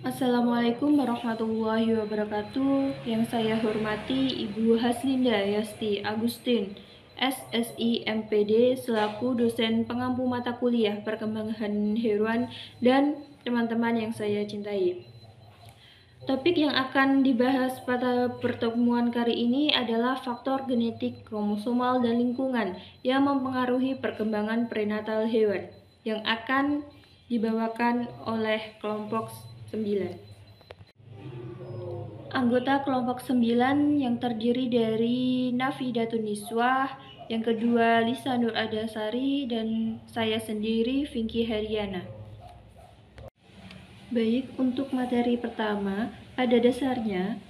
Assalamualaikum warahmatullahi wabarakatuh. Yang saya hormati Ibu Haslinda Yasti Agustin, SSI MPD selaku dosen pengampu mata kuliah perkembangan hewan dan teman-teman yang saya cintai. Topik yang akan dibahas pada pertemuan kali ini adalah faktor genetik, kromosomal, dan lingkungan yang mempengaruhi perkembangan prenatal hewan yang akan dibawakan oleh kelompok 9. Anggota kelompok 9 yang terdiri dari Nafidatun Niswah, yang kedua Lisa Nur Adasari, dan saya sendiri Vinky Heriana. Baik, untuk materi pertama, pada dasarnya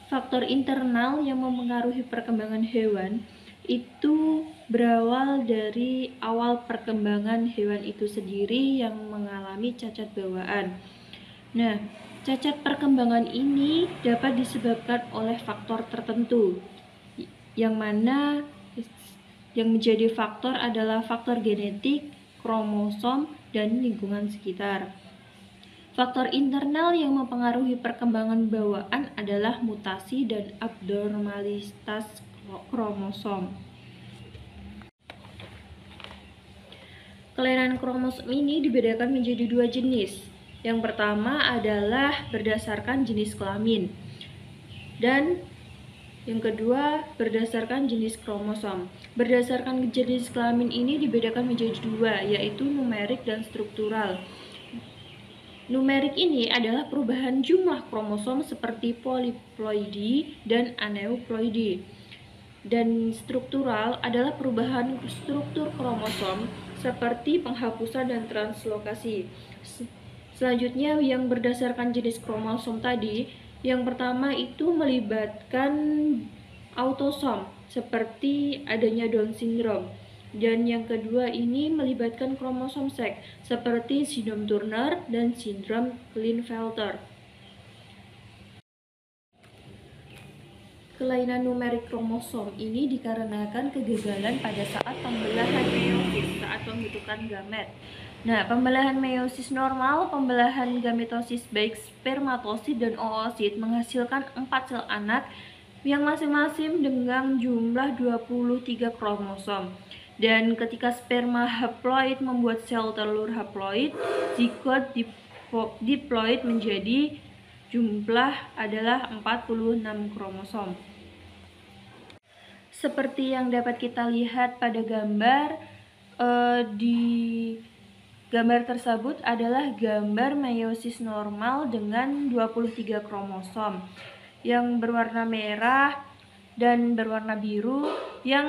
faktor internal yang mempengaruhi perkembangan hewan itu berawal dari awal perkembangan hewan itu sendiri yang mengalami cacat bawaan. Nah, cacat perkembangan ini dapat disebabkan oleh faktor tertentu, yang mana yang menjadi faktor adalah faktor genetik, kromosom, dan lingkungan sekitar. Faktor internal yang mempengaruhi perkembangan bawaan adalah mutasi dan abnormalitas kromosom. Kelainan kromosom ini dibedakan menjadi dua jenis. Yang pertama adalah berdasarkan jenis kelamin, dan yang kedua berdasarkan jenis kromosom. Berdasarkan jenis kelamin ini dibedakan menjadi dua, yaitu numerik dan struktural. Numerik ini adalah perubahan jumlah kromosom seperti poliploidi dan aneuploidi. Dan struktural adalah perubahan struktur kromosom seperti penghapusan dan translokasi. Selanjutnya yang berdasarkan jenis kromosom tadi, yang pertama itu melibatkan autosom seperti adanya Down syndrome. Dan yang kedua ini melibatkan kromosom seks seperti sindrom Turner dan sindrom Klinefelter. Kelainan numerik kromosom ini dikarenakan kegagalan pada saat pembelahan meiosis saat pembentukan gamet. Nah, pembelahan meiosis normal, pembelahan gametosis baik spermatosit dan oosit menghasilkan 4 sel anak yang masing-masing dengan jumlah 23 kromosom. Dan ketika sperma haploid membuat sel telur haploid, zigot diploid menjadi jumlah adalah 46 kromosom. Seperti yang dapat kita lihat pada gambar, di gambar tersebut adalah gambar meiosis normal dengan 23 kromosom yang berwarna merah dan berwarna biru yang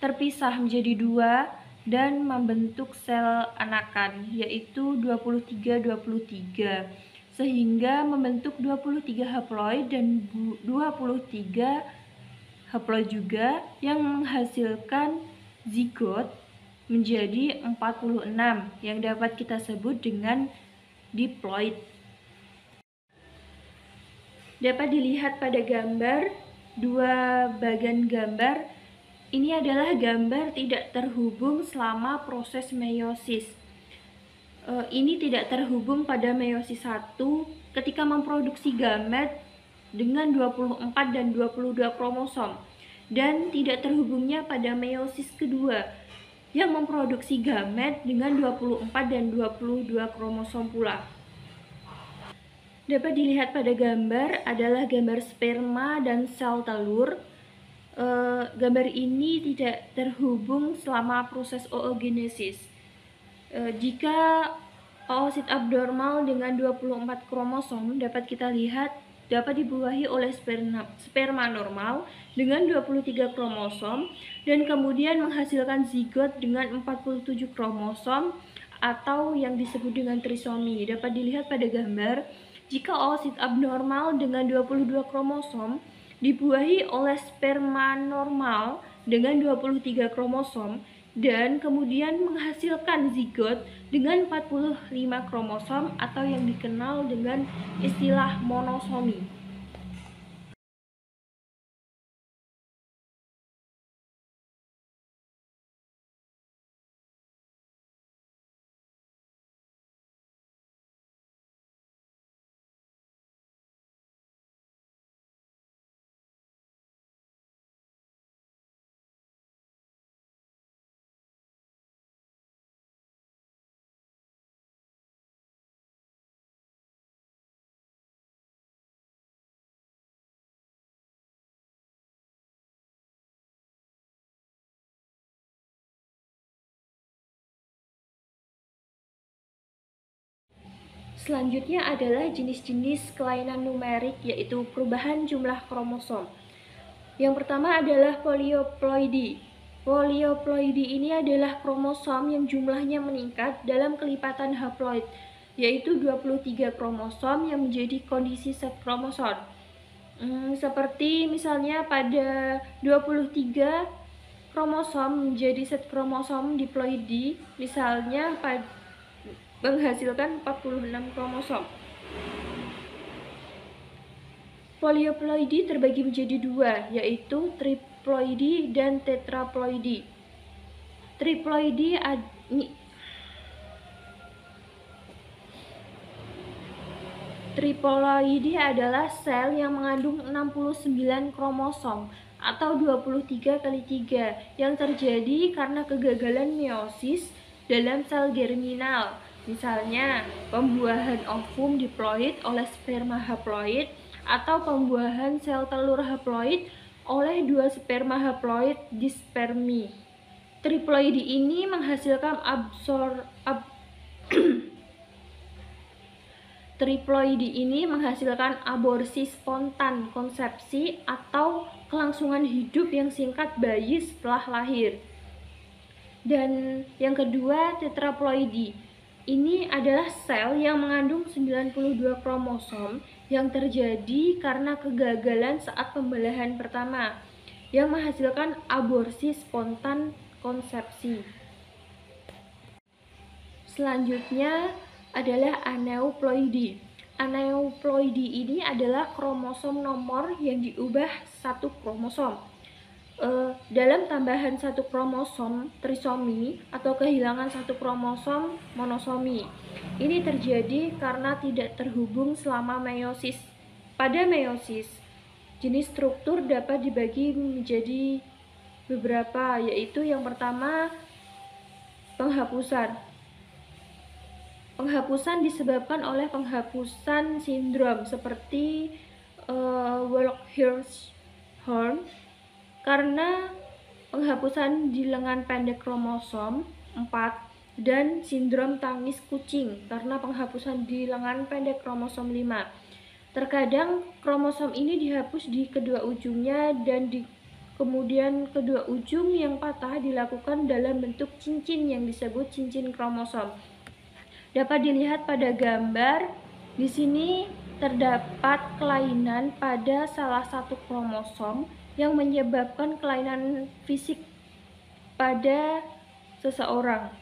terpisah menjadi dua dan membentuk sel anakan, yaitu 23-23, sehingga membentuk 23 haploid dan 23 haploid juga yang menghasilkan zigot menjadi 46 yang dapat kita sebut dengan diploid. Dapat dilihat pada gambar, dua bagian gambar ini adalah gambar tidak terhubung selama proses meiosis. Ini tidak terhubung pada meiosis 1 ketika memproduksi gamet dengan 24 dan 22 kromosom, dan tidak terhubungnya pada meiosis kedua yang memproduksi gamet dengan 24 dan 22 kromosom pula. Dapat dilihat pada gambar adalah gambar sperma dan sel telur. Gambar ini tidak terhubung selama proses oogenesis. Jika oosit abnormal dengan 24 kromosom dapat kita lihat dapat dibuahi oleh sperma normal dengan 23 kromosom dan kemudian menghasilkan zigot dengan 47 kromosom atau yang disebut dengan trisomi. Dapat dilihat pada gambar, jika oosit abnormal dengan 22 kromosom dibuahi oleh sperma normal dengan 23 kromosom dan kemudian menghasilkan zigot dengan 45 kromosom atau yang dikenal dengan istilah monosomi. Selanjutnya adalah jenis-jenis kelainan numerik, yaitu perubahan jumlah kromosom. Yang pertama adalah polioploidi. Polioploidi ini adalah kromosom yang jumlahnya meningkat dalam kelipatan haploid, yaitu 23 kromosom yang menjadi kondisi set kromosom. Seperti misalnya pada 23 kromosom menjadi set kromosom diploidi, misalnya menghasilkan 46 kromosom. Polioploidi terbagi menjadi dua, yaitu triploidi dan tetraploidi. Triploidi adalah sel yang mengandung 69 kromosom atau 23 kali 3 yang terjadi karena kegagalan meiosis dalam sel germinal. Misalnya, pembuahan ovum diploid oleh sperma haploid atau pembuahan sel telur haploid oleh dua sperma haploid dispermi. Triploidi ini menghasilkan aborsi spontan konsepsi atau kelangsungan hidup yang singkat bayi setelah lahir. Dan yang kedua, tetraploidi. Ini adalah sel yang mengandung 92 kromosom yang terjadi karena kegagalan saat pembelahan pertama yang menghasilkan aborsi spontan konsepsi. Selanjutnya adalah aneuploidi. Aneuploidi ini adalah kromosom nomor yang diubah satu kromosom. Dalam tambahan satu kromosom trisomi atau kehilangan satu kromosom monosomi. Ini terjadi karena tidak terhubung selama meiosis. Pada meiosis, jenis struktur dapat dibagi menjadi beberapa, yaitu yang pertama penghapusan. Penghapusan disebabkan oleh penghapusan sindrom seperti Wolff-Hirschhorn karena penghapusan di lengan pendek kromosom 4 dan sindrom tangis kucing karena penghapusan di lengan pendek kromosom 5. Terkadang kromosom ini dihapus di kedua ujungnya dan kemudian kedua ujung yang patah dilakukan dalam bentuk cincin yang disebut cincin kromosom. Dapat dilihat pada gambar. Di sini terdapat kelainan pada salah satu kromosom yang menyebabkan kelainan fisik pada seseorang.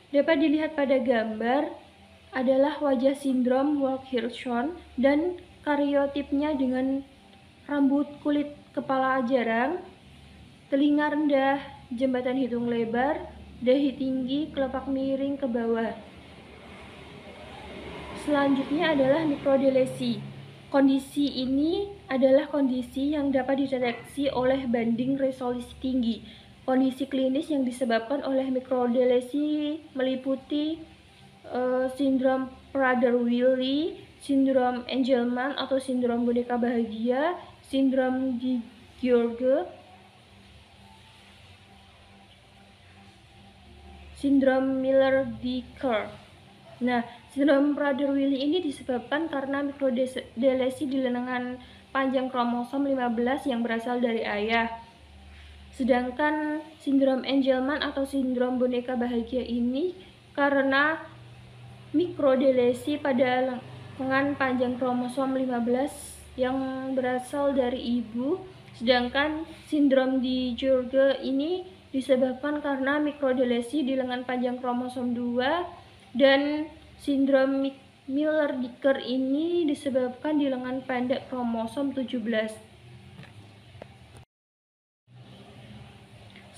Dapat dilihat pada gambar adalah wajah sindrom Wolff-Hirschhorn dan karyotipnya dengan rambut kulit kepala jarang, telinga rendah, jembatan hidung lebar, dahi tinggi, kelopak miring ke bawah. Selanjutnya adalah mikrodelesi. Kondisi ini adalah kondisi yang dapat dideteksi oleh banding resolusi tinggi. Kondisi klinis yang disebabkan oleh mikrodelesi meliputi sindrom Prader-Willi, sindrom Angelman atau sindrom boneka bahagia, sindrom di George, sindrom Miller-Dieker. Nah, sindrom Prader-Willi ini disebabkan karena mikrodelesi di lengan panjang kromosom 15 yang berasal dari ayah. Sedangkan sindrom Angelman atau sindrom boneka bahagia ini karena mikrodelesi pada lengan panjang kromosom 15 yang berasal dari ibu. Sedangkan sindrom di George ini disebabkan karena mikrodelesi di lengan panjang kromosom 2 dan sindrom Miller-Dieker ini disebabkan di lengan pendek kromosom 17.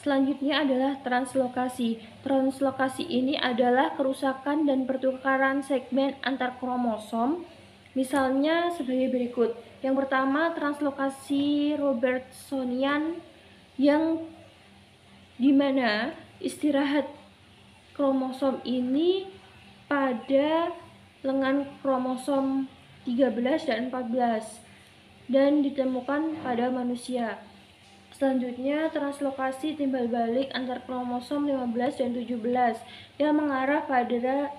Selanjutnya adalah translokasi. Translokasi ini adalah kerusakan dan pertukaran segmen antar kromosom. Misalnya sebagai berikut. Yang pertama, translokasi Robertsonian yang dimana istirahat kromosom ini pada lengan kromosom 13 dan 14 dan ditemukan pada manusia. Selanjutnya, translokasi timbal balik antar kromosom 15 dan 17 yang mengarah pada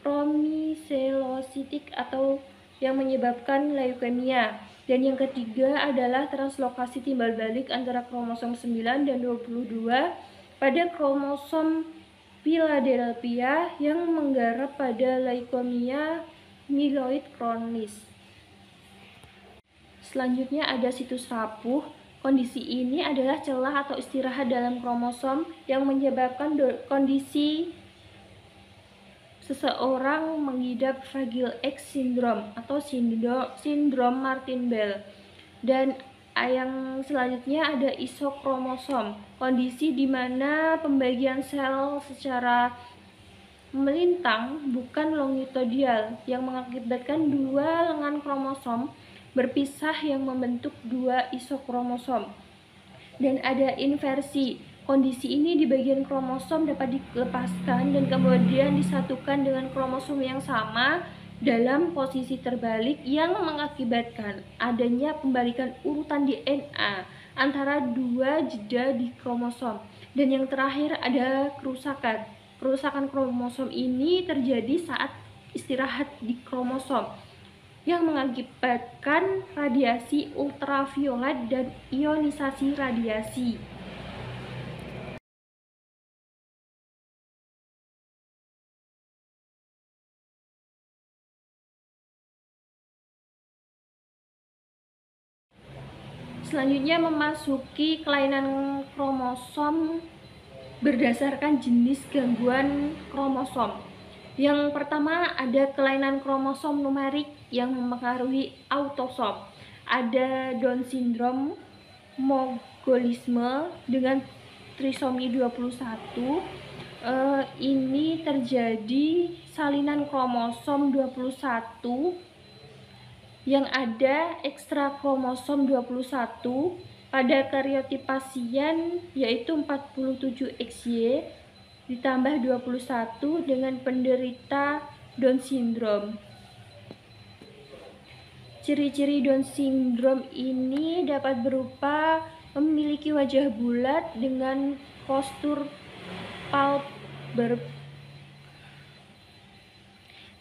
promiselositik atau yang menyebabkan leukemia. Dan yang ketiga adalah translokasi timbal balik antara kromosom 9 dan 22 pada kromosom Philadelphia yang menggarap pada leukemia mieloid kronis. Selanjutnya ada situs rapuh. Kondisi ini adalah celah atau istirahat dalam kromosom yang menyebabkan kondisi seseorang mengidap Fragile X syndrome atau sindrom Martin-Bell. Dan yang selanjutnya ada isokromosom, kondisi di mana pembagian sel secara melintang bukan longitudinal yang mengakibatkan dua lengan kromosom berpisah yang membentuk dua isokromosom. Dan ada inversi. Kondisi ini di bagian kromosom dapat dilepaskan dan kemudian disatukan dengan kromosom yang sama dalam posisi terbalik yang mengakibatkan adanya pembalikan urutan DNA antara dua jeda di kromosom. Dan yang terakhir ada kerusakan. Kerusakan kromosom ini terjadi saat istirahat di kromosom yang mengakibatkan radiasi ultraviolet dan ionisasi radiasi. Selanjutnya memasuki kelainan kromosom berdasarkan jenis gangguan kromosom. Yang pertama ada kelainan kromosom numerik yang mempengaruhi autosom. Ada Down syndrome, mogolisme dengan trisomi 21. Ini terjadi salinan kromosom 21 yang ada ekstra kromosom 21 pada kariotip pasien yaitu 47XY ditambah 21 dengan penderita Down syndrome. Ciri-ciri Down syndrome ini dapat berupa memiliki wajah bulat dengan postur palp.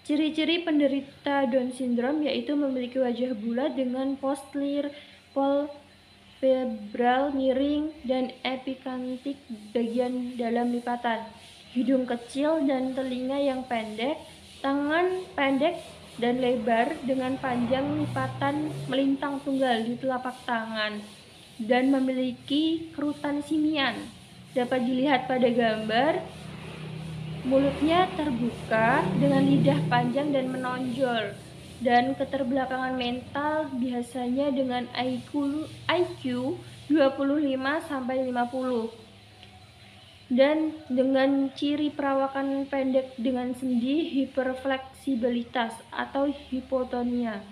Ciri-ciri penderita Down syndrome yaitu memiliki wajah bulat dengan postur palpebral miring dan epikantik bagian dalam lipatan, hidung kecil dan telinga yang pendek, tangan pendek dan lebar dengan panjang lipatan melintang tunggal di telapak tangan, dan memiliki kerutan simian. Dapat dilihat pada gambar. Mulutnya terbuka dengan lidah panjang dan menonjol, dan keterbelakangan mental biasanya dengan IQ 25-50 dan dengan ciri perawakan pendek dengan sendi, hiperfleksibilitas atau hipotonia.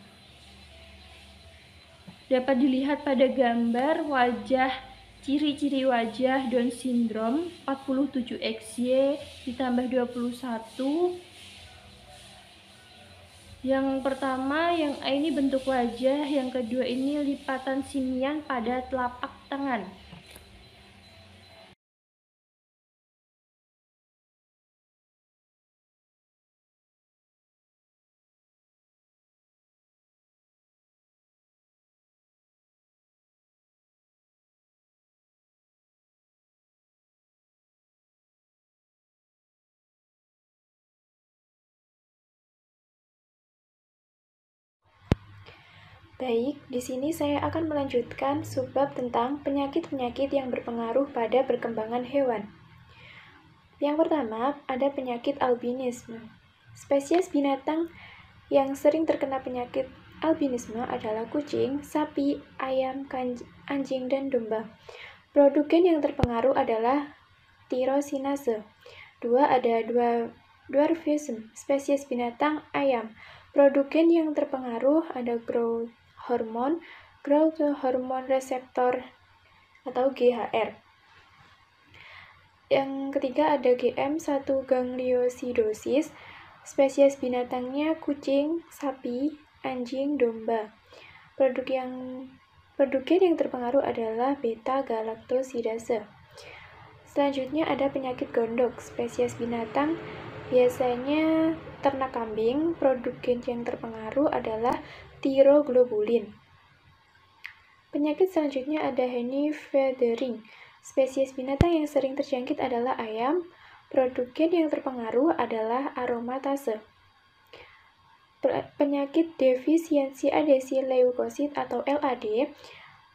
Dapat dilihat pada gambar wajah. Ciri-ciri wajah Down syndrome 47XY ditambah 21. Yang pertama, yang A ini bentuk wajah, yang kedua ini lipatan simian pada telapak tangan. Baik, di sini saya akan melanjutkan subbab tentang penyakit-penyakit yang berpengaruh pada perkembangan hewan. Yang pertama, ada penyakit albinisme. Spesies binatang yang sering terkena penyakit albinisme adalah kucing, sapi, ayam, anjing, dan domba. Produk gen yang terpengaruh adalah tirosinase. Dua, ada dwarfism. Spesies binatang ayam. Produk gen yang terpengaruh ada growth hormone reseptor atau GHR. Yang ketiga ada GM1 gangliosidosis. Spesies binatangnya kucing, sapi, anjing, domba. Produk yang Produk gen yang terpengaruh adalah beta-galaktosidase. Selanjutnya ada penyakit gondok, spesies binatang, biasanya ternak kambing. Produk gen yang terpengaruh adalah tiroglobulin. Penyakit selanjutnya ada Henifathering. Spesies binatang yang sering terjangkit adalah ayam. Produk gen yang terpengaruh adalah aromatase. Penyakit defisiensi adesi leukosit atau LAD.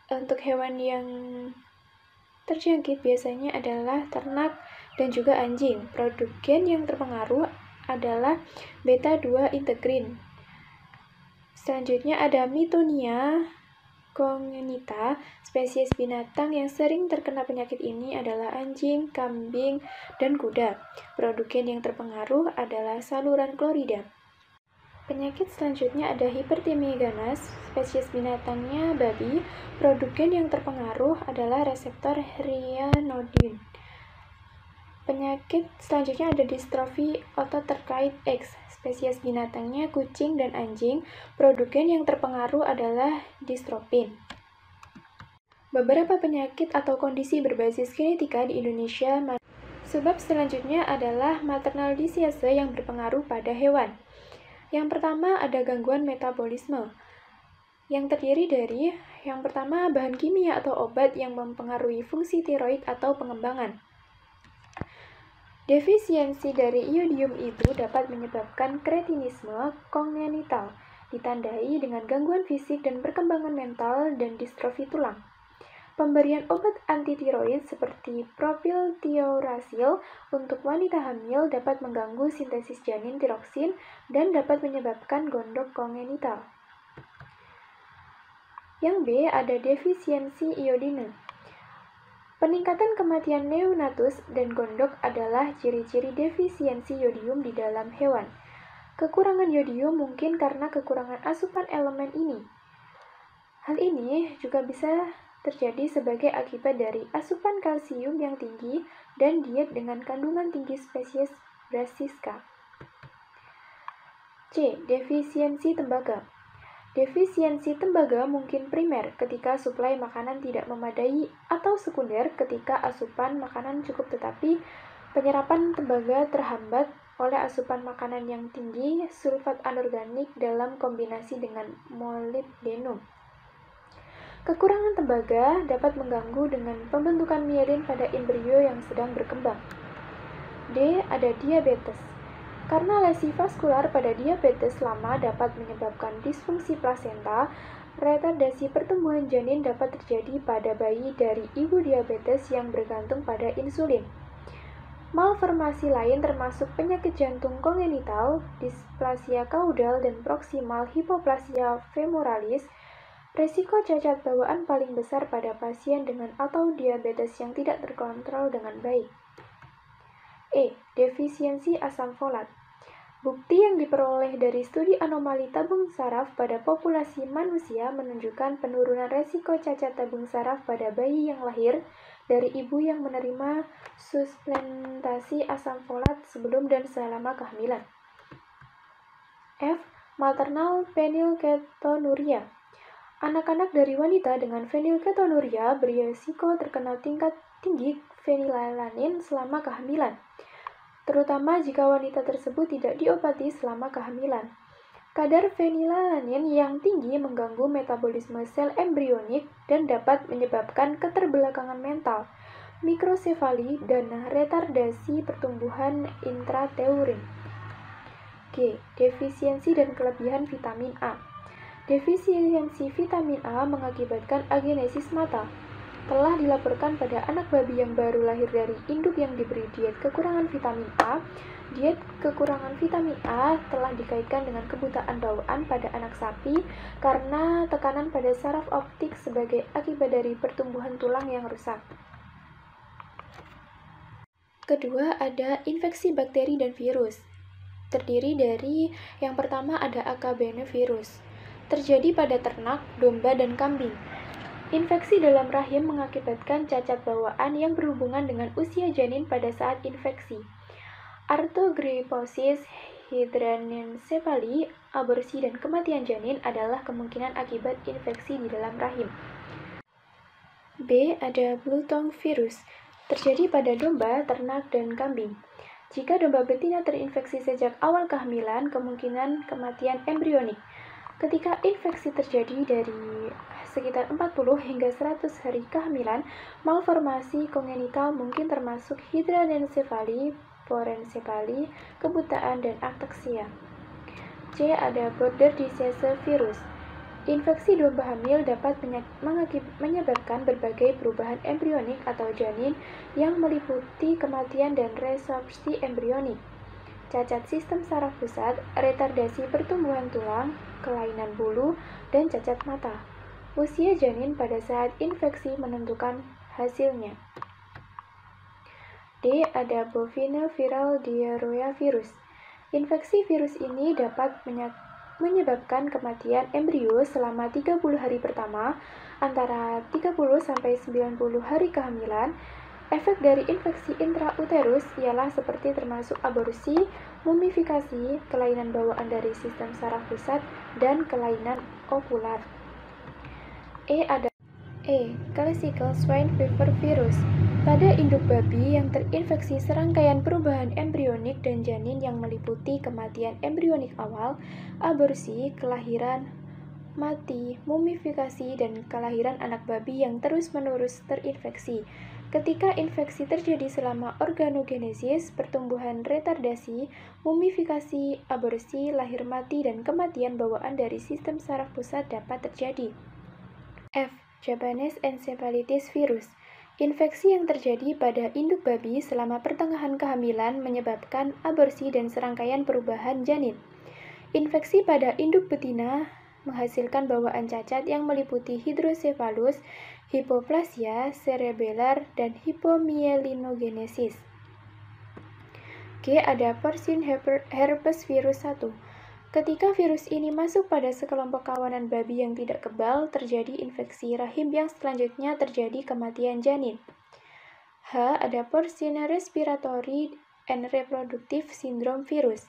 Untuk hewan yang terjangkit biasanya adalah ternak dan juga anjing. Produk gen yang terpengaruh adalah beta-2 integrin. Selanjutnya ada Mitonia congenita. Spesies binatang yang sering terkena penyakit ini adalah anjing, kambing, dan kuda. Produk gen yang terpengaruh adalah saluran klorida. Penyakit selanjutnya ada hipertemia ganas, spesies binatangnya babi. Produk gen yang terpengaruh adalah reseptor ryanodin. Penyakit selanjutnya ada distrofi otot terkait X, spesies binatangnya kucing dan anjing. Produk gen yang terpengaruh adalah distropin. Beberapa penyakit atau kondisi berbasis genetika di Indonesia. Sebab selanjutnya adalah maternal disease yang berpengaruh pada hewan. Yang pertama ada gangguan metabolisme, yang terdiri dari yang pertama bahan kimia atau obat yang mempengaruhi fungsi tiroid atau pengembangan. Defisiensi dari iodium itu dapat menyebabkan kretinisme kongenital, ditandai dengan gangguan fisik dan perkembangan mental dan distrofi tulang. Pemberian obat anti-tiroid seperti propiltiuracil untuk wanita hamil dapat mengganggu sintesis janin tiroksin dan dapat menyebabkan gondok kongenital. Yang B ada defisiensi iodine. Peningkatan kematian neonatus dan gondok adalah ciri-ciri defisiensi yodium di dalam hewan. Kekurangan yodium mungkin karena kekurangan asupan elemen ini. Hal ini juga bisa terjadi sebagai akibat dari asupan kalsium yang tinggi dan diet dengan kandungan tinggi spesies Brassica. C. Defisiensi tembaga. Defisiensi tembaga mungkin primer ketika suplai makanan tidak memadai atau sekunder ketika asupan makanan cukup tetapi penyerapan tembaga terhambat oleh asupan makanan yang tinggi sulfat anorganik dalam kombinasi dengan molybdenum. Kekurangan tembaga dapat mengganggu dengan pembentukan mielin pada embrio yang sedang berkembang. D. Ada diabetes. Karena lesi vaskular pada diabetes lama dapat menyebabkan disfungsi plasenta, retardasi pertumbuhan janin dapat terjadi pada bayi dari ibu diabetes yang bergantung pada insulin. Malformasi lain termasuk penyakit jantung kongenital, displasia kaudal dan proksimal hipoplasia femoralis. Resiko cacat bawaan paling besar pada pasien dengan atau diabetes yang tidak terkontrol dengan baik. E. Defisiensi asam folat. Bukti yang diperoleh dari studi anomali tabung saraf pada populasi manusia menunjukkan penurunan resiko cacat tabung saraf pada bayi yang lahir dari ibu yang menerima suplementasi asam folat sebelum dan selama kehamilan. F. Maternal fenilketonuria. Anak-anak dari wanita dengan fenilketonuria berisiko terkena tingkat tinggi fenilalanin selama kehamilan, terutama jika wanita tersebut tidak diobati selama kehamilan. Kadar fenilalanin yang tinggi mengganggu metabolisme sel embrionik dan dapat menyebabkan keterbelakangan mental, mikrosefali, dan retardasi pertumbuhan intrauterin. G. Defisiensi dan kelebihan vitamin A. Defisiensi vitamin A mengakibatkan agenesis mata. Telah dilaporkan pada anak babi yang baru lahir dari induk yang diberi diet kekurangan vitamin A. Diet kekurangan vitamin A telah dikaitkan dengan kebutaan bawaan pada anak sapi karena tekanan pada saraf optik sebagai akibat dari pertumbuhan tulang yang rusak. Kedua, ada infeksi bakteri dan virus. Terdiri dari yang pertama ada AKBN virus. Terjadi pada ternak, domba, dan kambing. Infeksi dalam rahim mengakibatkan cacat bawaan yang berhubungan dengan usia janin pada saat infeksi. Arthrogryposis, hidranencephaly, aborsi, dan kematian janin adalah kemungkinan akibat infeksi di dalam rahim. B. Ada bluetongue virus. Terjadi pada domba, ternak, dan kambing. Jika domba betina terinfeksi sejak awal kehamilan, kemungkinan kematian embrionik. Ketika infeksi terjadi dari sekitar 40 hingga 100 hari kehamilan, malformasi kongenital mungkin termasuk hidranensefali, porencephaly, kebutaan, dan ataksia. C. Ada border disease virus. Infeksi domba hamil dapat menyebabkan berbagai perubahan embrionik atau janin yang meliputi kematian dan resorpsi embrionik, cacat sistem saraf pusat, retardasi pertumbuhan tulang, kelainan bulu, dan cacat mata. Usia janin pada saat infeksi menentukan hasilnya. D. Ada bovino-viral diarrhea virus. Infeksi virus ini dapat menyebabkan kematian embrio selama 30 hari pertama, antara 30-90 hari kehamilan. Efek dari infeksi intrauterus ialah seperti termasuk aborsi, mumifikasi, kelainan bawaan dari sistem saraf pusat, dan kelainan okular. Classical swine fever virus. Pada induk babi yang terinfeksi serangkaian perubahan embrionik dan janin yang meliputi kematian embrionik awal, aborsi, kelahiran, mati, mumifikasi, dan kelahiran anak babi yang terus-menerus terinfeksi. Ketika infeksi terjadi selama organogenesis, pertumbuhan retardasi, mumifikasi, aborsi, lahir mati, dan kematian bawaan dari sistem saraf pusat dapat terjadi. F. Japanese encephalitis virus. Infeksi yang terjadi pada induk babi selama pertengahan kehamilan menyebabkan aborsi dan serangkaian perubahan janin. Infeksi pada induk betina menghasilkan bawaan cacat yang meliputi hidrosefalus, hipoplasia cerebellar, dan hypomielinogenesis. G. Ada porcine herpes virus 1. Ketika virus ini masuk pada sekelompok kawanan babi yang tidak kebal, terjadi infeksi rahim yang selanjutnya terjadi kematian janin. H. Ada porcine respiratory and reproductive syndrome virus.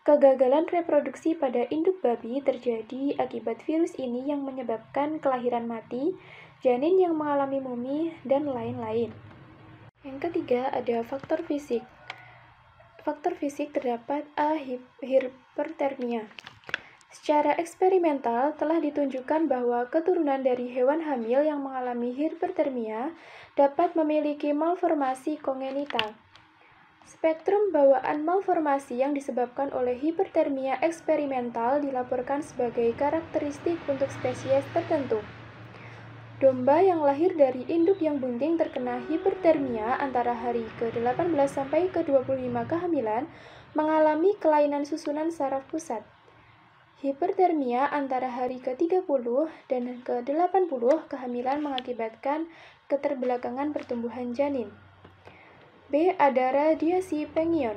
Kegagalan reproduksi pada induk babi terjadi akibat virus ini yang menyebabkan kelahiran mati, janin yang mengalami mumi, dan lain-lain. Yang ketiga, ada faktor fisik. Faktor fisik terdapat A. Hipertermia. Secara eksperimental telah ditunjukkan bahwa keturunan dari hewan hamil yang mengalami hipertermia dapat memiliki malformasi kongenital. Spektrum bawaan malformasi yang disebabkan oleh hipertermia eksperimental dilaporkan sebagai karakteristik untuk spesies tertentu. Domba yang lahir dari induk yang bunting terkena hipertermia antara hari ke-18 sampai ke-25 kehamilan mengalami kelainan susunan saraf pusat. Hipertermia antara hari ke-30 dan ke-80 kehamilan mengakibatkan keterbelakangan pertumbuhan janin. B. Ada radiasi pengion.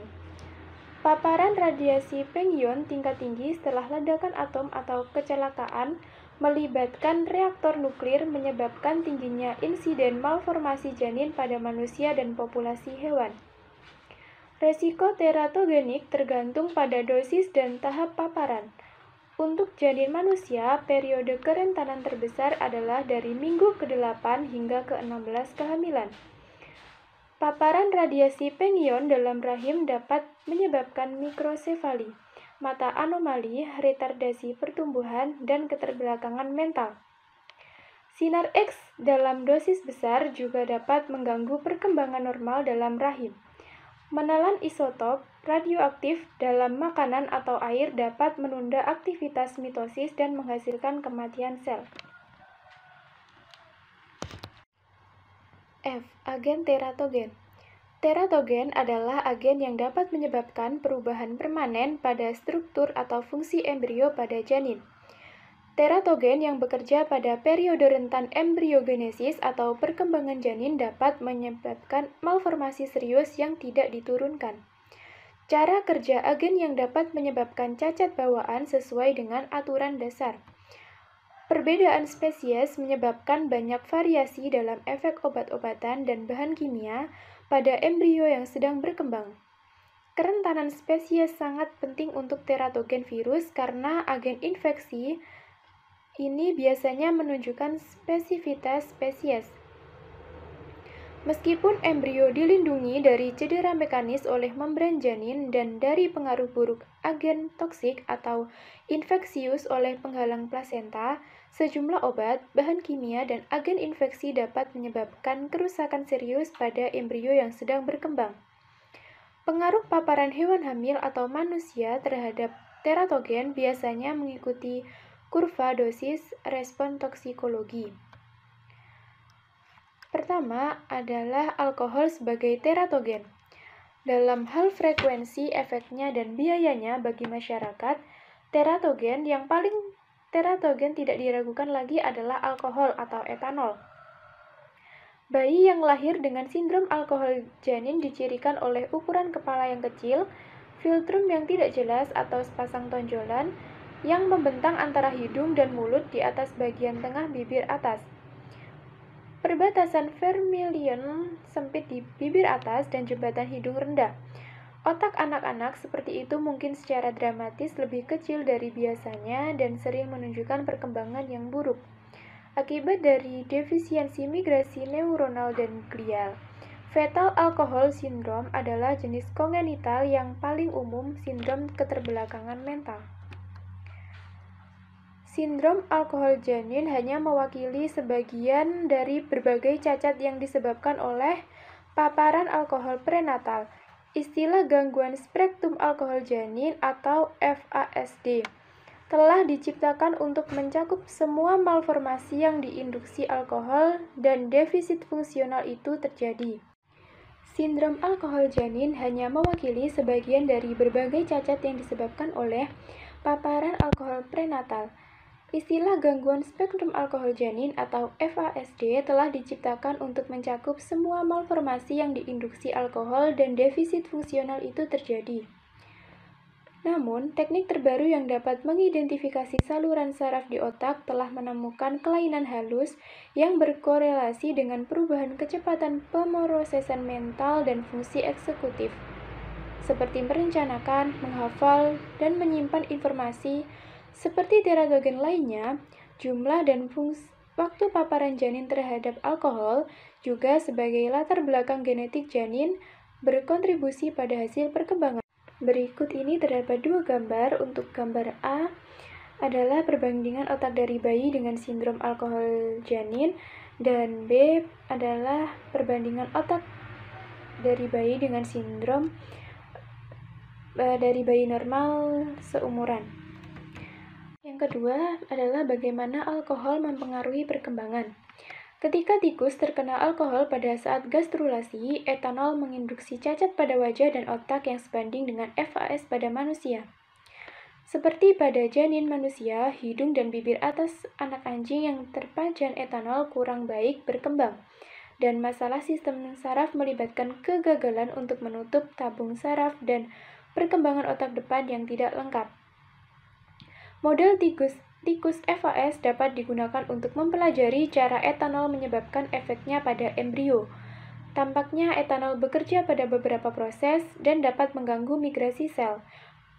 Paparan radiasi pengion tingkat tinggi setelah ledakan atom atau kecelakaan melibatkan reaktor nuklir menyebabkan tingginya insiden malformasi janin pada manusia dan populasi hewan. Resiko teratogenik tergantung pada dosis dan tahap paparan. Untuk janin manusia, periode kerentanan terbesar adalah dari minggu ke-8 hingga ke-16 kehamilan. Paparan radiasi pengion dalam rahim dapat menyebabkan mikrosefali, mata anomali, retardasi pertumbuhan, dan keterbelakangan mental. Sinar X dalam dosis besar juga dapat mengganggu perkembangan normal dalam rahim. Menelan isotop radioaktif dalam makanan atau air dapat menunda aktivitas mitosis dan menghasilkan kematian sel. F. Agen teratogen. Teratogen adalah agen yang dapat menyebabkan perubahan permanen pada struktur atau fungsi embrio pada janin. Teratogen yang bekerja pada periode rentan embriogenesis atau perkembangan janin dapat menyebabkan malformasi serius yang tidak diturunkan. Cara kerja agen yang dapat menyebabkan cacat bawaan sesuai dengan aturan dasar. Perbedaan spesies menyebabkan banyak variasi dalam efek obat-obatan dan bahan kimia pada embrio yang sedang berkembang. Kerentanan spesies sangat penting untuk teratogen virus karena agen infeksi ini biasanya menunjukkan spesifitas spesies. Meskipun embrio dilindungi dari cedera mekanis oleh membran janin dan dari pengaruh buruk agen toksik atau infeksius oleh penghalang plasenta, sejumlah obat, bahan kimia, dan agen infeksi dapat menyebabkan kerusakan serius pada embrio yang sedang berkembang. Pengaruh paparan hewan hamil atau manusia terhadap teratogen biasanya mengikuti kurva dosis respon toksikologi. Pertama adalah alkohol sebagai teratogen. Dalam hal frekuensi, efeknya, dan biayanya bagi masyarakat, teratogen tidak diragukan lagi adalah alkohol atau etanol. Bayi yang lahir dengan sindrom alkohol janin dicirikan oleh ukuran kepala yang kecil, filtrum yang tidak jelas atau sepasang tonjolan yang membentang antara hidung dan mulut di atas bagian tengah bibir atas. Perbatasan vermilion sempit di bibir atas dan jembatan hidung rendah. Otak anak-anak seperti itu mungkin secara dramatis lebih kecil dari biasanya dan sering menunjukkan perkembangan yang buruk. Akibat dari defisiensi migrasi neuronal dan glial. Fetal alcohol syndrome adalah jenis kongenital yang paling umum sindrom keterbelakangan mental. Sindrom alkohol janin hanya mewakili sebagian dari berbagai cacat yang disebabkan oleh paparan alkohol prenatal. Istilah gangguan spektrum alkohol janin atau FASD telah diciptakan untuk mencakup semua malformasi yang diinduksi alkohol dan defisit fungsional itu terjadi. Sindrom alkohol janin hanya mewakili sebagian dari berbagai cacat yang disebabkan oleh paparan alkohol prenatal. Istilah gangguan spektrum alkohol janin atau FASD telah diciptakan untuk mencakup semua malformasi yang diinduksi alkohol dan defisit fungsional itu terjadi. Namun, teknik terbaru yang dapat mengidentifikasi saluran saraf di otak telah menemukan kelainan halus yang berkorelasi dengan perubahan kecepatan pemrosesan mental dan fungsi eksekutif, seperti merencanakan, menghafal, dan menyimpan informasi. Seperti teratogen lainnya, jumlah dan waktu paparan janin terhadap alkohol juga sebagai latar belakang genetik janin berkontribusi pada hasil perkembangan. Berikut ini terdapat dua gambar. Untuk gambar A adalah perbandingan otak dari bayi dengan sindrom alkohol janin dan B adalah perbandingan otak dari bayi dengan sindrom dari bayi normal seumuran. Yang kedua adalah bagaimana alkohol mempengaruhi perkembangan. Ketika tikus terkena alkohol pada saat gastrulasi, etanol menginduksi cacat pada wajah dan otak yang sebanding dengan FAS pada manusia. Seperti pada janin manusia, hidung dan bibir atas anak anjing yang terpajan etanol kurang baik berkembang, dan masalah sistem saraf melibatkan kegagalan untuk menutup tabung saraf dan perkembangan otak depan yang tidak lengkap. Model tikus FAS dapat digunakan untuk mempelajari cara etanol menyebabkan efeknya pada embrio. Tampaknya etanol bekerja pada beberapa proses dan dapat mengganggu migrasi sel,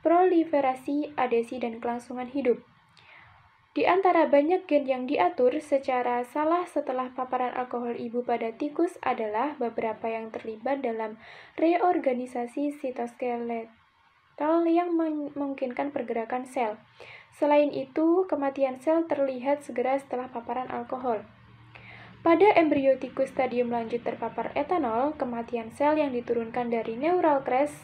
proliferasi, adesi, dan kelangsungan hidup. Di antara banyak gen yang diatur secara salah setelah paparan alkohol ibu pada tikus adalah beberapa yang terlibat dalam reorganisasi sitoskeletal yang memungkinkan pergerakan sel. Selain itu, kematian sel terlihat segera setelah paparan alkohol. Pada embrio tikus stadium lanjut terpapar etanol, kematian sel yang diturunkan dari neural crash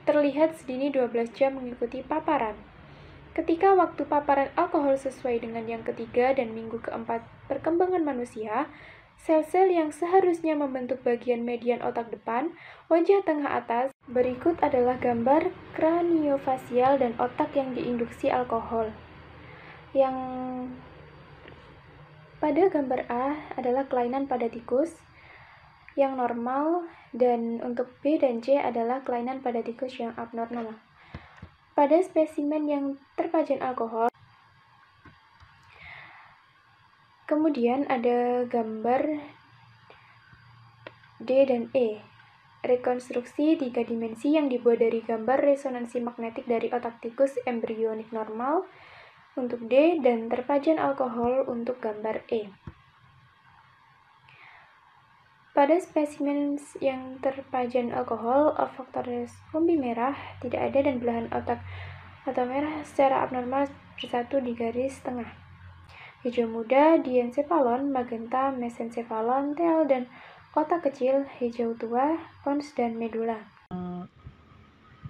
terlihat sedini 12 jam mengikuti paparan. Ketika waktu paparan alkohol sesuai dengan yang ketiga dan minggu keempat perkembangan manusia, sel-sel yang seharusnya membentuk bagian median otak depan, wajah tengah atas. Berikut adalah gambar kraniofasial dan otak yang diinduksi alkohol. Yang pada gambar A adalah kelainan pada tikus yang normal, dan untuk B dan C adalah kelainan pada tikus yang abnormal. Pada spesimen yang terpajan alkohol, kemudian ada gambar D dan E. Rekonstruksi 3 dimensi yang dibuat dari gambar resonansi magnetik dari otak tikus embrionik normal untuk D dan terpajan alkohol untuk gambar E. Pada spesimen yang terpajan alkohol, faktor umbi merah tidak ada dan belahan otak atau merah secara abnormal bersatu di garis tengah. Hijau muda, diencephalon, magenta, mesencephalon, tel, dan otak kecil, hijau tua, pons, dan medula.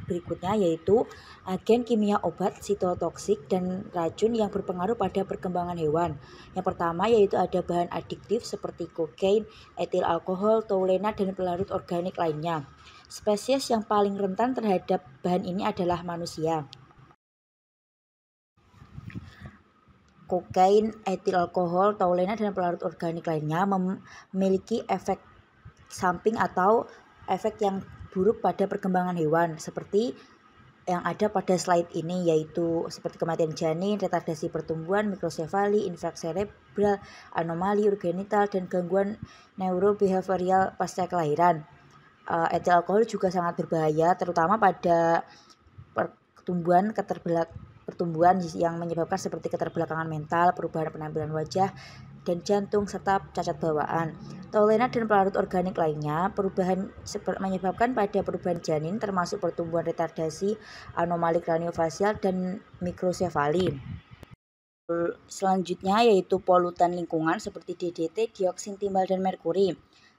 Berikutnya yaitu agen kimia obat, sitotoksik, dan racun yang berpengaruh pada perkembangan hewan. Yang pertama yaitu ada bahan adiktif seperti kokain, etil alkohol, toulena, dan pelarut organik lainnya. Spesies yang paling rentan terhadap bahan ini adalah manusia. Kokain, etil alkohol, toulena, dan pelarut organik lainnya memiliki efek samping atau efek yang buruk pada perkembangan hewan seperti yang ada pada slide ini, yaitu seperti kematian janin, retardasi pertumbuhan, mikrosefali, infeksi cerebral, anomali urogenital, dan gangguan neurobehavioral pasca kelahiran. Etil alkohol juga sangat berbahaya terutama pada pertumbuhan yang menyebabkan seperti keterbelakangan mental, perubahan penampilan wajah dan jantung, serta cacat bawaan. Toulena dan pelarut organik lainnya menyebabkan pada perubahan janin termasuk pertumbuhan retardasi, anomali kraniofasial, dan mikrosefali. Selanjutnya yaitu polutan lingkungan seperti DDT, dioksin timbal, dan merkuri.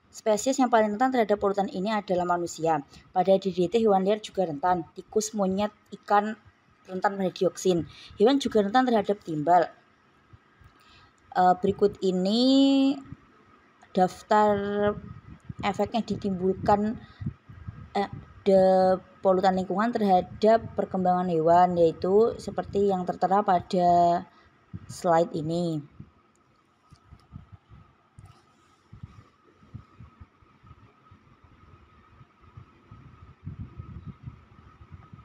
Spesies yang paling rentan terhadap polutan ini adalah manusia. Pada DDT hewan liar juga rentan, tikus, monyet, ikan rentan pada dioksin. Hewan juga rentan terhadap timbal. Berikut ini daftar efek yang ditimbulkan polutan lingkungan terhadap perkembangan hewan, yaitu seperti yang tertera pada slide ini.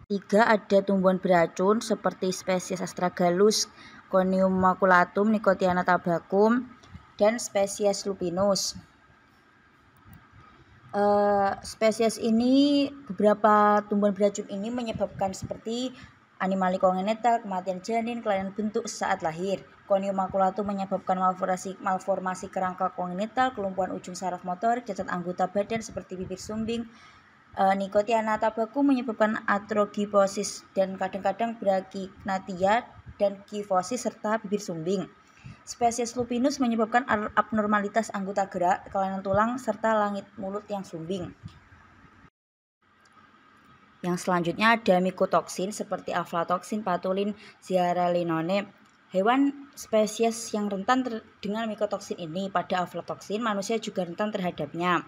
Tiga, ada tumbuhan beracun seperti spesies Astragalus, Conium maculatum, Nicotiana tabacum, dan spesies Lupinus. Spesies ini, beberapa tumbuhan beracun ini menyebabkan seperti anomali kongenital, kematian janin, kelainan bentuk saat lahir. Conium maculatum menyebabkan malformasi kerangka kongenital, kelumpuhan ujung saraf motorik, cacat anggota badan seperti bibir sumbing. Nicotiana tabacum menyebabkan atrogiposis dan kadang-kadang brachygnathia dan kyphosis serta bibir sumbing. Spesies Lupinus menyebabkan abnormalitas anggota gerak, kelainan tulang, serta langit mulut yang sumbing. Yang selanjutnya ada mikotoksin seperti aflatoksin, patulin, zearalenone. Hewan spesies yang rentan dengan mikotoksin ini. Pada aflatoksin, manusia juga rentan terhadapnya.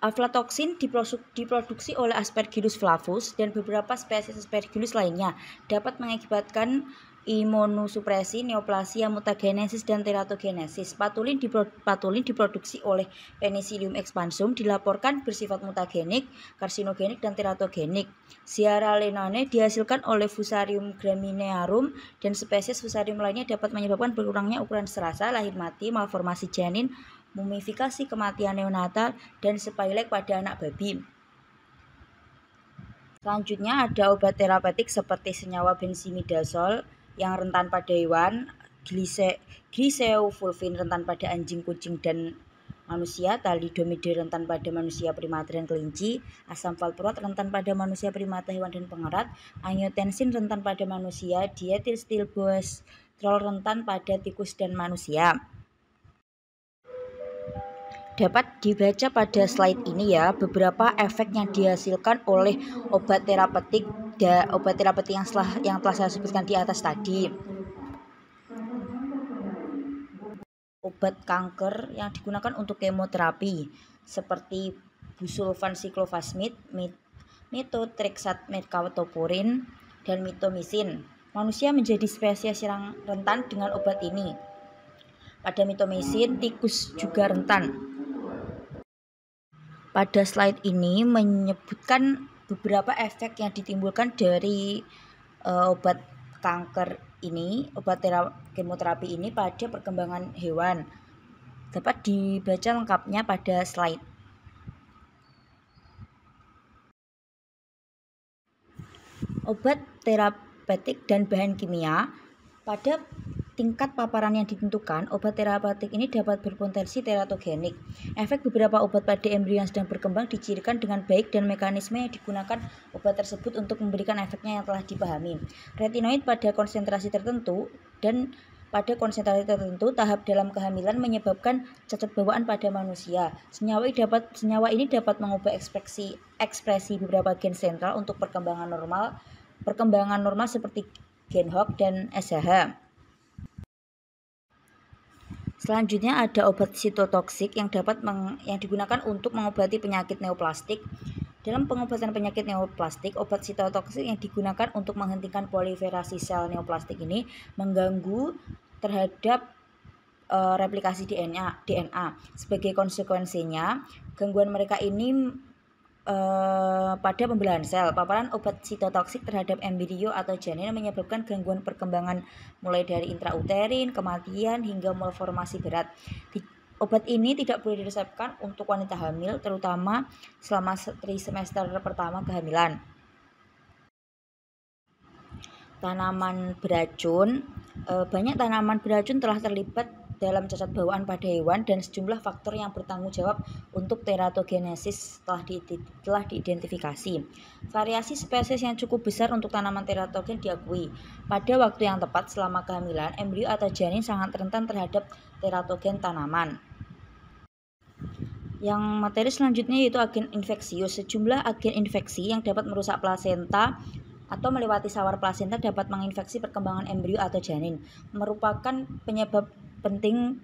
Aflatoksin diproduksi oleh Aspergillus flavus dan beberapa spesies Aspergillus lainnya, dapat mengakibatkan imunosupresi, neoplasia, mutagenesis, dan teratogenesis. Patulin diproduksi oleh Penicillium expansum, dilaporkan bersifat mutagenik, karsinogenik, dan teratogenik. Zearalenone dihasilkan oleh Fusarium graminearum dan spesies Fusarium lainnya dapat menyebabkan berkurangnya ukuran serasa, lahir mati, malformasi janin, mumifikasi, kematian neonatal, dan spaylack pada anak babi. Selanjutnya ada obat terapeutik seperti senyawa benzimidazole yang rentan pada hewan, glyceofulvin rentan pada anjing, kucing, dan manusia, thalidomide rentan pada manusia, primata, dan kelinci, asam valproat rentan pada manusia, primata, hewan, dan pengerat, angiotensin rentan pada manusia, diethylstilbestrol rentan pada tikus dan manusia. Dapat dibaca pada slide ini ya, beberapa efek yang dihasilkan oleh obat terapeutik yang telah saya sebutkan di atas tadi. Obat kanker yang digunakan untuk kemoterapi seperti busulfan siklofosfamid, methotrexate, mercaptopurin, dan mitomycin. Manusia menjadi spesies yang rentan dengan obat ini. Pada mitomycin, tikus juga rentan. Pada slide ini menyebutkan beberapa efek yang ditimbulkan dari obat kanker ini, obat kemoterapi ini pada perkembangan hewan. Dapat dibaca lengkapnya pada slide. Obat terapeutik dan bahan kimia. Pada tingkat paparan yang ditentukan, obat terapeutik ini dapat berpotensi teratogenik. Efek beberapa obat pada embrio yang sedang berkembang dicirikan dengan baik dan mekanisme yang digunakan obat tersebut untuk memberikan efeknya yang telah dipahami. Retinoid pada konsentrasi tertentu dan pada konsentrasi tertentu tahap dalam kehamilan menyebabkan cacat bawaan pada manusia. Senyawa ini dapat mengubah ekspresi beberapa gen sentral untuk perkembangan normal seperti gen Hox dan SHH. Selanjutnya ada obat sitotoksik yang digunakan untuk mengobati penyakit neoplastik. Dalam pengobatan penyakit neoplastik, obat sitotoksik yang digunakan untuk menghentikan proliferasi sel neoplastik ini mengganggu terhadap replikasi DNA. Sebagai konsekuensinya, gangguan mereka ini pada pembelahan sel. Paparan obat sitotoksik terhadap embrio atau janin menyebabkan gangguan perkembangan mulai dari intrauterin, kematian, hingga malformasi berat. Obat ini tidak boleh diresepkan untuk wanita hamil, terutama selama trimester pertama kehamilan. Tanaman beracun. Banyak tanaman beracun telah terlibat dalam cacat bawaan pada hewan dan sejumlah faktor yang bertanggung jawab untuk teratogenesis telah diidentifikasi. Variasi spesies yang cukup besar untuk tanaman teratogen diakui. Pada waktu yang tepat selama kehamilan, embrio atau janin sangat rentan terhadap teratogen tanaman. Yang materi selanjutnya yaitu agen infeksius. Sejumlah agen infeksi yang dapat merusak plasenta atau melewati sawar plasenta dapat menginfeksi perkembangan embrio atau janin, merupakan penyebab penting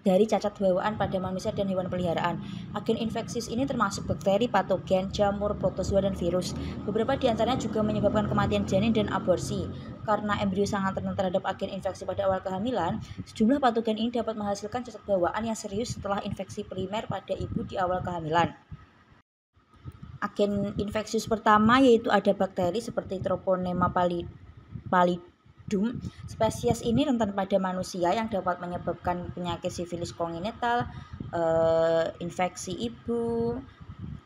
dari cacat bawaan pada manusia dan hewan peliharaan. Agen infeksius ini termasuk bakteri, patogen, jamur, protozoa, dan virus. Beberapa di antaranya juga menyebabkan kematian janin dan aborsi. Karena embrio sangat rentan terhadap agen infeksi pada awal kehamilan, sejumlah patogen ini dapat menghasilkan cacat bawaan yang serius setelah infeksi primer pada ibu di awal kehamilan. Agen infeksius pertama yaitu ada bakteri seperti Treponema pallidum. Spesies ini rentan pada manusia yang dapat menyebabkan penyakit sifilis kongenital, infeksi ibu,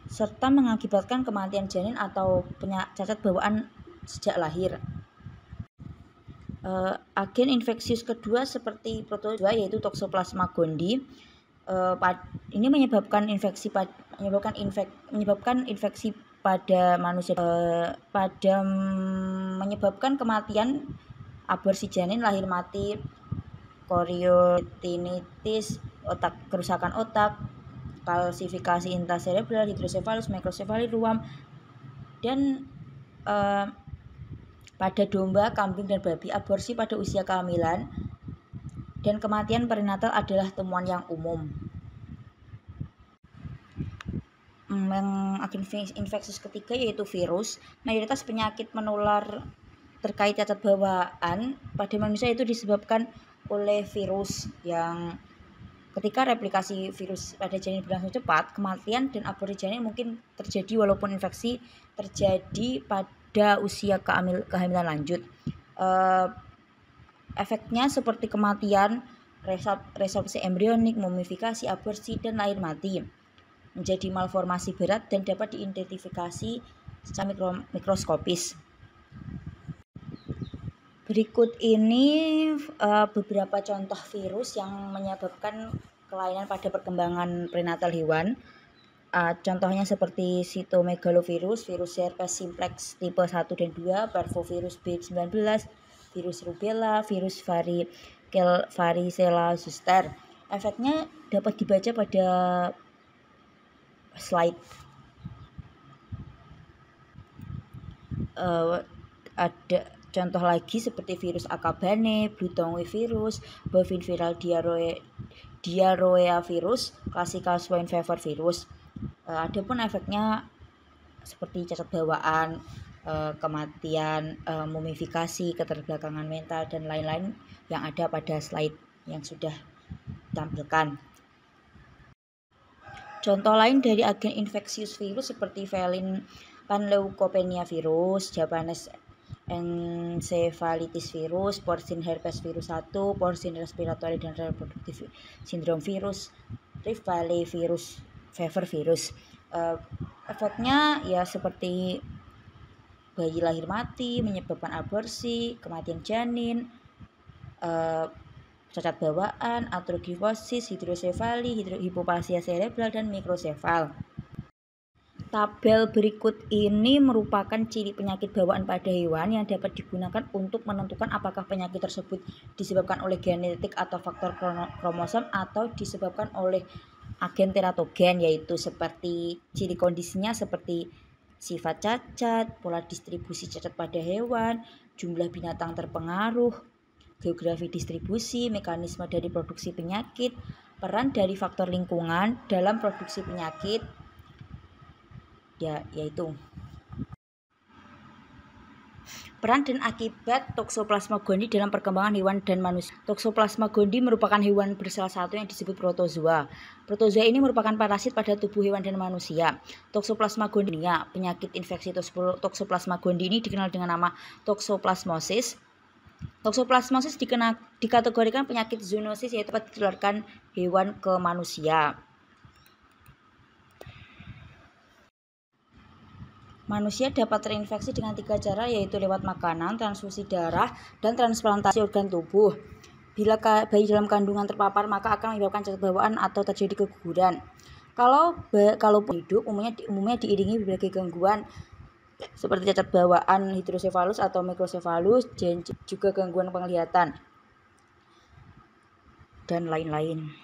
serta mengakibatkan kematian janin atau cacat bawaan sejak lahir. Agen infeksius kedua seperti protozoa yaitu Toxoplasma gondii. Ini menyebabkan infeksi pada manusia, menyebabkan kematian, aborsi janin, lahir mati, chorioretinitis, kerusakan otak, kalsifikasi intracerebral, hidrosefalus, mikrosefali, ruam, dan pada domba, kambing, dan babi. Aborsi pada usia kehamilan dan kematian perinatal adalah temuan yang umum. Agen infeksius ketiga yaitu virus. Mayoritas penyakit menular terkait cacat bawaan pada manusia itu disebabkan oleh virus yang ketika replikasi virus pada janin berlangsung cepat, kematian dan aborsi janin mungkin terjadi walaupun infeksi terjadi pada usia kehamilan lanjut. Efeknya seperti kematian, resorpsi embrionik, mumifikasi, aborsi, dan lahir mati, menjadi malformasi berat dan dapat diidentifikasi secara mikroskopis. Berikut ini beberapa contoh virus yang menyebabkan kelainan pada perkembangan prenatal hewan. Contohnya seperti cytomegalovirus, virus herpes simplex tipe 1 dan 2, parvovirus B19, virus rubella, virus varicella zoster. Efeknya dapat dibaca pada slide. Ada contoh lagi seperti virus Akabane, blue tongue virus, bovine viral diarrhea virus, classical swine fever virus. Adapun efeknya seperti cacat bawaan, kematian, mumifikasi, keterbelakangan mental, dan lain-lain yang ada pada slide yang sudah ditampilkan. Contoh lain dari agen infeksius virus seperti felin panleukopenia virus, Japanese encephalitis virus, porcine herpes virus 1, porcine respiratory dan reproductive syndrome virus, Rift Valley virus, fever virus. Efeknya ya seperti bayi lahir mati, menyebabkan aborsi, kematian janin, cacat bawaan, atrogifosis, hidrosefali, hipoplasia cerebral, dan mikrosefal. Tabel berikut ini merupakan ciri penyakit bawaan pada hewan yang dapat digunakan untuk menentukan apakah penyakit tersebut disebabkan oleh genetik atau faktor kromosom atau disebabkan oleh agen teratogen, yaitu seperti ciri kondisinya seperti sifat cacat, pola distribusi cacat pada hewan, jumlah binatang terpengaruh, geografi distribusi, mekanisme dari produksi penyakit, peran dari faktor lingkungan dalam produksi penyakit, yaitu peran dan akibat Toxoplasma gondii dalam perkembangan hewan dan manusia. Toxoplasma gondii merupakan hewan bersel satu yang disebut protozoa. Protozoa ini merupakan parasit pada tubuh hewan dan manusia. Toxoplasma gondii, penyakit infeksi Toxoplasma gondii ini dikenal dengan nama toxoplasmosis. Toxoplasmosis dikategorikan penyakit zoonosis, yaitu dapat ditularkan hewan ke manusia. Manusia dapat terinfeksi dengan 3 cara, yaitu lewat makanan, transfusi darah, dan transplantasi organ tubuh. Bila bayi dalam kandungan terpapar, maka akan menyebabkan cacat bawaan atau terjadi keguguran. Kalau hidup umumnya diiringi berbagai gangguan seperti cacat bawaan hidrosefalus atau mikrosefalus, dan juga gangguan penglihatan dan lain-lain.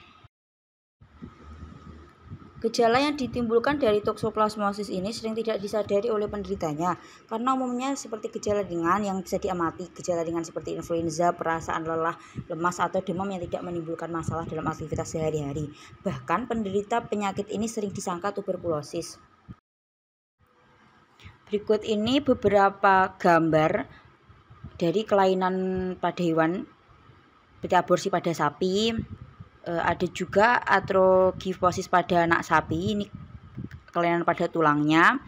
Gejala yang ditimbulkan dari toxoplasmosis ini sering tidak disadari oleh penderitanya karena umumnya seperti gejala ringan yang bisa diamati. Gejala ringan seperti influenza, perasaan lelah, lemas, atau demam yang tidak menimbulkan masalah dalam aktivitas sehari-hari. Bahkan penderita penyakit ini sering disangka tuberkulosis. Berikut ini beberapa gambar dari kelainan pada hewan seperti aborsi pada sapi. Ada juga atrogifosis pada anak sapi, ini kelainan pada tulangnya.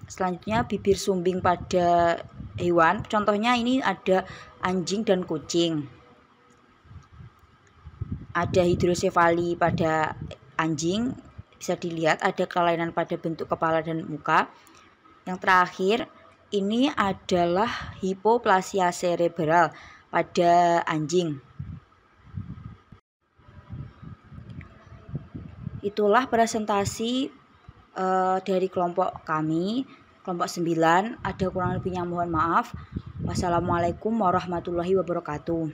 Selanjutnya bibir sumbing pada hewan, contohnya ini ada anjing dan kucing. Ada hidrosefali pada anjing, bisa dilihat ada kelainan pada bentuk kepala dan muka. Yang terakhir ini adalah hipoplasia cerebral pada anjing. Itulah presentasi dari kelompok kami, kelompok 9. Ada kurang lebihnya mohon maaf. Wassalamualaikum warahmatullahi wabarakatuh.